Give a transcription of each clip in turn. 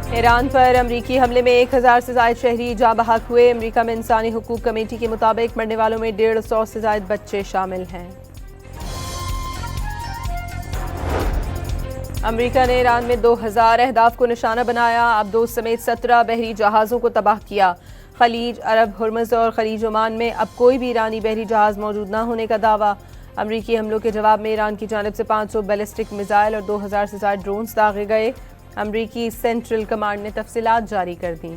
Iran पर अमरीकी हमले में 1000 से ज्यादा शहरी जाँ बहक हुए। अमरीका में इंसानी हुकूक कमेटी के मुताबिक मरने वालों में 150 से ज्यादा बच्चे शामिल हैं। अमरीका ने ईरान में 2000 अहदाफ को निशाना बनाया। अब्दोस समेत 17 बहरी जहाज़ों को तबाह किया। खलीज अरब, हुर्मुज़ और खलीज ओमान में अब कोई भी ईरानी बहरी जहाज़ मौजूद न होने का दावा। अमरीकी हमलों के जवाब में ईरान की जानिब से 500 बैलिस्टिक मिसाइल और 2000 से ज्यादा ड्रोन्स दागे गए। अमरीकी सेंट्रल कमांड ने तफसीलात जारी कर दी।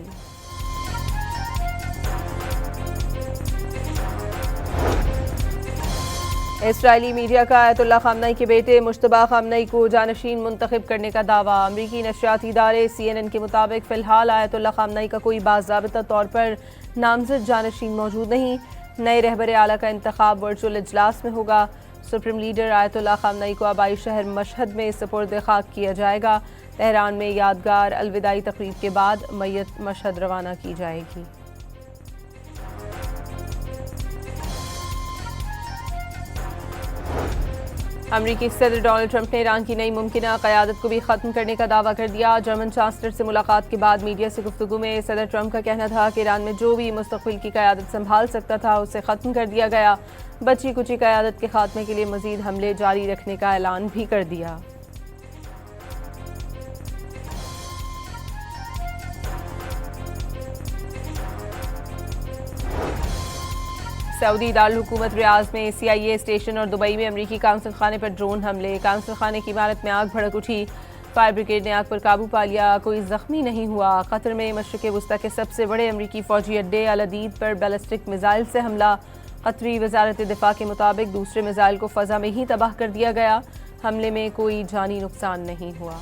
इस्राएली मीडिया का आयतुल्लाह खामनई के बेटे मुश्तबा खामनई को जानशीन मुंतखब करने का दावा। अमरीकी नशरियाती इदारे CNN के मुताबिक फ़िलहाल आयतुल्लाह खामनई का कोई बाज़ाबिता तौर पर नामजद जानशीन मौजूद नहीं। नए रहबर आला का इंतखाब वर्चुअल इजलास में होगा। सुप्रीम लीडर आयतुल्लाह खामनई को आबाई शहर मशहद में सुपुर्द खाक किया जाएगा। तेहरान में यादगार अलविदाई तकरीब के बाद मैयत मशहद रवाना की जाएगी। अमरीकी सदर डोनाल्ड ट्रंप ने ईरान की नई मुमकिना क़यादत को भी ख़त्म करने का दावा कर दिया। जर्मन चांसलर से मुलाकात के बाद मीडिया से गुफ्तगू में सदर ट्रंप का कहना था कि ईरान में जो भी मुस्तक़बिल की क़यादत संभाल सकता था उसे ख़त्म कर दिया गया। बची कुची क़यादत के खात्मे के लिए मज़ीद हमले जारी रखने का ऐलान भी कर दिया। सऊदी दारुल हुकूमत रियाज में CIA स्टेशन और दुबई में अमरीकी काउंसिल खाने पर ड्रोन हमले। काउंसिल खाने की इमारत में आग भड़क उठी। फायर ब्रिगेड ने आग पर काबू पा लिया। कोई जख्मी नहीं हुआ। कतर में मशरिक़ वस्ता के सबसे बड़े अमरीकी फौजी अड्डे अल अदीद पर बैलिस्टिक मिसाइल से हमला। कतरी वजारत दिफा के मुताबिक दूसरे मिसाइल को फ़ज़ा में ही तबाह कर दिया गया। हमले में कोई जानी नुकसान नहीं हुआ।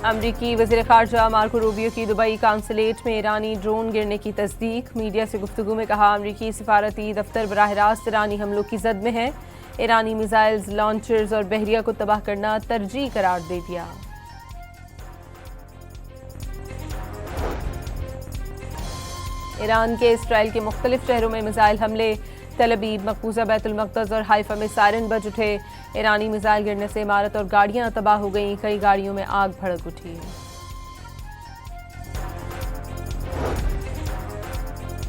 अमरीकी वज़ीर ख़ारजा मार्को रूबियो की दुबई काउंसलेट में ईरानी ड्रोन गिरने की तस्दीक। मीडिया से गुफ्तगू में कहा, अमरीकी सिफारती दफ्तर बराह रास्त ईरानी हमलों की जद में है। ईरानी मिसाइल्स, लॉन्चर्स और बहरिया को तबाह करना तरजीह करार दे दिया। ईरान के इसराइल के मुख्तलिफ शहरों में मिसाइल हमले। तल अबीब, मकबूजा, बैतुल मक़दस और हाइफा में सायरन बज उठे। ईरानी मिसाइल गिरने से इमारत और गाड़ियां तबाह हो गईं। कई गाड़ियों में आग भड़क उठी।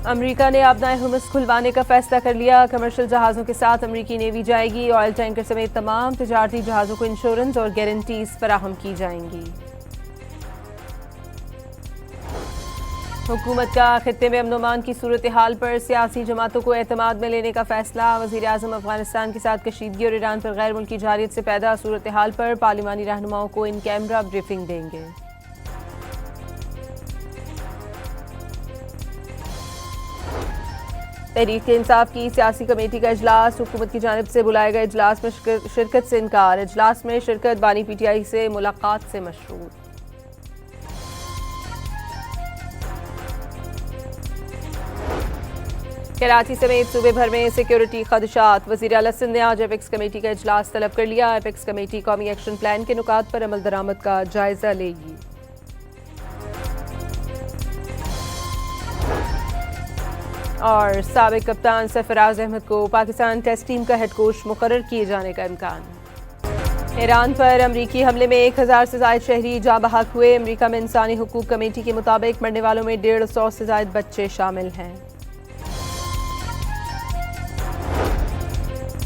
अमरीका ने अपना हुर्मुज़ खुलवाने का फैसला कर लिया। कमर्शियल जहाज़ों के साथ अमरीकी नेवी जाएगी। ऑयल टैंकर समेत तमाम तिजारती जहाज़ों को इंश्योरेंस और गारंटीज फराहम की जाएंगी। हुकूमत का खित्ते में अमन अमान की सूरत हाल पर सियासी जमातों को एतमाद में लेने का फैसला। वज़ीर आज़म अफगानिस्तान के साथ कशीदगी और ईरान पर गैर मुल्की जारियत से पैदा सूरत हाल पर पार्लिमानी रहनुमाओं को इन कैमरा ब्रीफिंग देंगे। तहरीक इंसाफ की सियासी कमेटी का इजलास। हुकूमत की जानिब से बुलाए गए इजलास में शिरकत से इनकार। इजलास में शिरकत बानी PTI से मुलाकात से मशरूत। कराची समेत सूबे भर में सिक्योरिटी खदशात। वज़ीर आला सिंध ने आज एपेक्स कमेटी का इजलास तलब कर लिया। एपेक्स कमेटी कौमी एक्शन प्लान के नुकात पर अमल दरामद का जायजा लेगी। और साबिक कप्तान सरफराज अहमद को पाकिस्तान टेस्ट टीम का हेड कोच मुकर्रर किए जाने का इम्कान। ईरान पर अमरीकी हमले में 1000 से ज्यादा शहरी जाँ बहक हुए। अमरीका में इंसानी हुकूक कमेटी के मुताबिक मरने वालों में 150 से ज्यादा बच्चे शामिल हैं।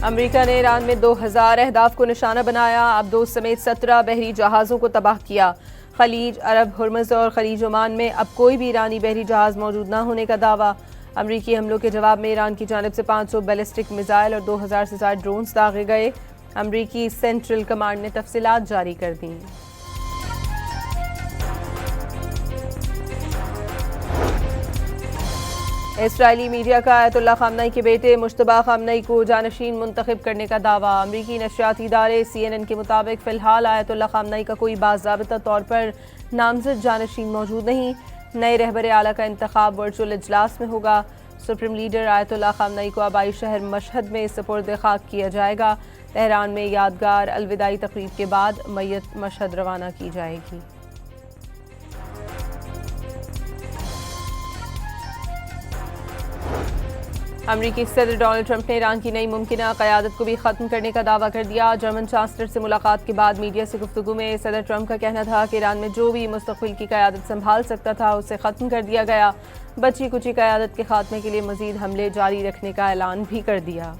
अमरीका ने ईरान में 2000 अहदाफ को निशाना बनाया। अब्दोस समेत 17 बहरी जहाज़ों को तबाह किया। खलीज अरब, हुर्मुज़ और खलीज ओमान में अब कोई भी ईरानी बहरी जहाज़ मौजूद न होने का दावा। अमरीकी हमलों के जवाब में ईरान की जानिब से 500 बैलिस्टिक मिसाइल और 2000 से ज्यादा ड्रोन्स दागे गए। अमरीकी सेंट्रल कमांड ने तफसीलात जारी कर दी। इस्राएली मीडिया का आयतुल्लाह खामनई के बेटे मुश्तबा खामनई को जानशीन मुंतखब करने का दावा। अमरीकी नशरियाती इदारे CNN के मुताबिक फ़िलहाल आयतुल्लाह खामनई का कोई बाज़ाबिता तौर पर नामजद जानशीन मौजूद नहीं। नए रहबर आला का इंतखाब वर्चुअल इजलास में होगा। सुप्रीम लीडर आयतुल्लाह खामनई को आबाई शहर मशहद में सुपुर्द खाक किया जाएगा। तेहरान में यादगार अलविदाई तकरीब के बाद मैयत मशहद रवाना की जाएगी। अमरीकी सदर डोनाल्ड ट्रंप ने ईरान की नई मुमकिन क़यादत को भी ख़त्म करने का दावा कर दिया। जर्मन चांसलर से मुलाकात के बाद मीडिया से गुफ्तगू में सदर ट्रंप का कहना था कि ईरान में जो भी मुस्तक़बिल की क़यादत संभाल सकता था उसे ख़त्म कर दिया गया। बची कुची क़यादत के खात्मे के लिए मज़ीद हमले जारी रखने का ऐलान भी कर दिया।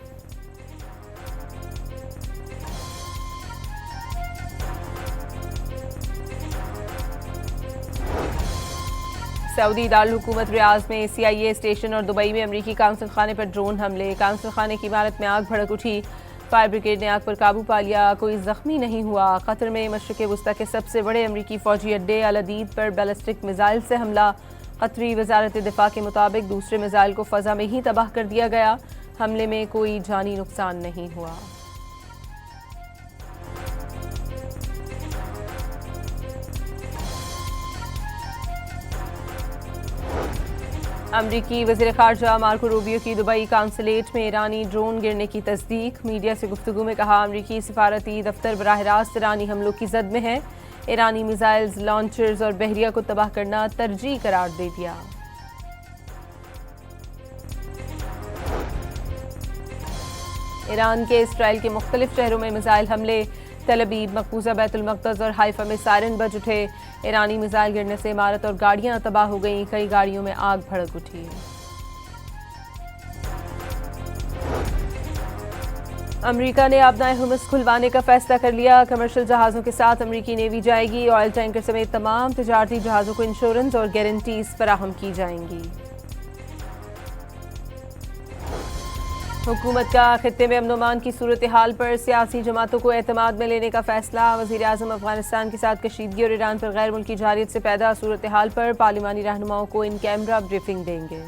सऊदी दारुल हुकूमत रियाज में CIA स्टेशन और दुबई में अमरीकी काउंसिल खाने पर ड्रोन हमले। काउंसिल खाने की इमारत में आग भड़क उठी। फायर ब्रिगेड ने आग पर काबू पा लिया। कोई जख्मी नहीं हुआ। कतर में मशरिक़ वस्ता के सबसे बड़े अमरीकी फौजी अड्डे अल अदीद पर बैलिस्टिक मिसाइल से हमला। कतरी वजारत दिफा के मुताबिक दूसरे मिसाइल को फ़ज़ा में ही तबाह कर दिया गया। हमले में कोई जानी नुकसान नहीं हुआ। अमरीकी वज़ीर ख़ारजा मार्को रूबियो की दुबई काउंसलेट में ईरानी ड्रोन गिरने की तस्दीक। मीडिया से गुफ्तगू में कहा, अमरीकी सिफारती दफ्तर बराह रास्त ईरानी हमलों की जद में है। ईरानी मिसाइल्स, लॉन्चर्स और बहरिया को तबाह करना तरजीह करार दे दिया। ईरान के इसराइल के मुख्तलिफ शहरों में मिसाइल हमले। तल अबीब, मकबूजा, बैतुल मक़दस और हाइफा में सायरन बज उठे। ईरानी मिसाइल गिरने से इमारत और गाड़ियां तबाह हो गईं। कई गाड़ियों में आग भड़क उठी। अमेरिका ने आबनाए हुर्मुज़ खुलवाने का फैसला कर लिया। कमर्शियल जहाज़ों के साथ अमेरिकी नेवी जाएगी। ऑयल टैंकर समेत तमाम तिजारती जहाज़ों को इंश्योरेंस और गारंटीज फराहम की जाएंगी। हुकूमत का खित्ते में अमन-ओ-अमान की सूरत हाल पर सियासी जमातों को एतमाद में लेने का फैसला। वज़ीर आज़म अफगानिस्तान के साथ कशीदगी और ईरान पर गैर मुल्की जारियत से पैदा सूरत हाल पर पार्लिमानी रहनुमाओं को इन कैमरा ब्रीफिंग देंगे।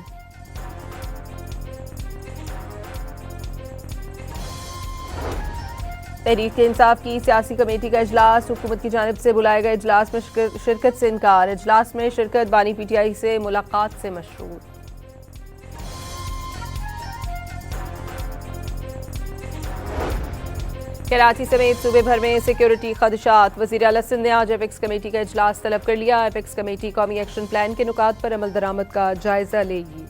तहरीक इंसाफ की सियासी कमेटी का इजलास। हुकूमत की जानिब से बुलाए गए इजलास में शिरकत से इनकार। इजलास में शिरकत बानी PTI से मुलाकात से मशरूत। कराची समेत सूबे भर में सिक्योरिटी खदशात। वज़ीर आला सिंध ने आज एपेक्स कमेटी का इजलास तलब कर लिया। एपेक्स कमेटी कौमी एक्शन प्लान के नुकात पर अमल दरामद का जायजा लेगी।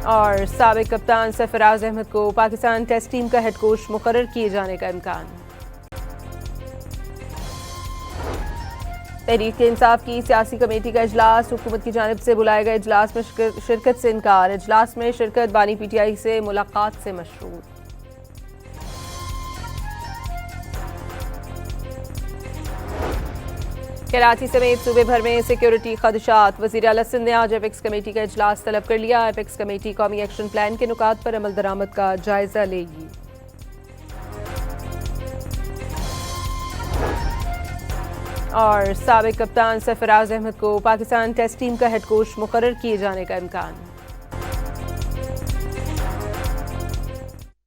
और साबिक कप्तान सरफराज अहमद को पाकिस्तान टेस्ट टीम का हेड कोच मुकर्रर किए जाने का इम्कान। तहरीक इंसाफ की सियासी कमेटी का इजलास। हुकूमत की जानिब से बुलाए गए इजलास में शिरकत से इनकार। इजलास में शिरकत बानी PTI से मुलाकात से मशरूत। कराची समेत सूबे भर में सिक्योरिटी खदशात। वज़ीर आला सिंध ने आज एपेक्स कमेटी का इजलास तलब कर लिया। एपेक्स कमेटी कौमी एक्शन प्लान के नुकात पर अमल दरामद का जायजा लेगी। और साबिक कप्तान सरफराज अहमद को पाकिस्तान टेस्ट टीम का हेड कोच मुकर्रर किए जाने का इम्कान।